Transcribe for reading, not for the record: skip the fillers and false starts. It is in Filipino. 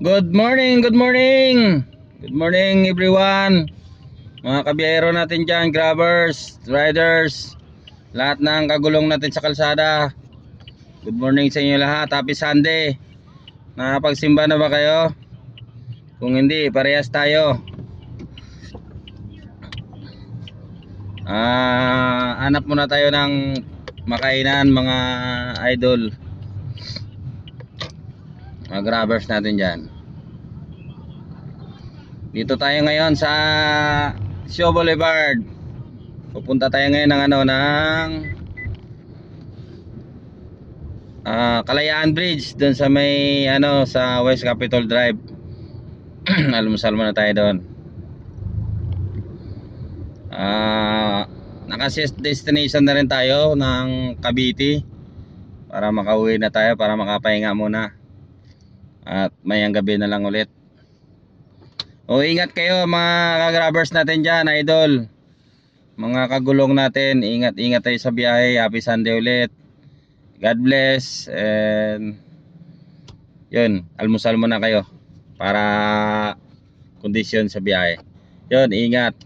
Good morning, good morning. Good morning everyone. Mga kabiyero natin dyan, grabbers, riders, lahat ng kagulong natin sa kalsada. Good morning sa inyo lahat. Happy Sunday. Nakapagsimba na ba kayo? Kung hindi, parehas tayo. Hanap muna tayo ng makainan mga idol. Mga grabbers natin dyan. Dito tayo ngayon sa Shaw Boulevard. Pupunta tayo ngayon ng Kalayaan Bridge doon sa may sa West Capitol Drive. Almusal muna tayo doon. Naka-set destination na rin tayo ng Cavite para makauwi na tayo, para makapahinga muna. At mayang gabi na lang ulit. Ingat kayo mga ka-grabbers natin dyan, idol. Mga kagulong natin, ingat tayo sa biyahe. Happy Sunday ulit. God bless. And yun, almusal muna kayo para kondisyon sa biyahe. Yun, ingat.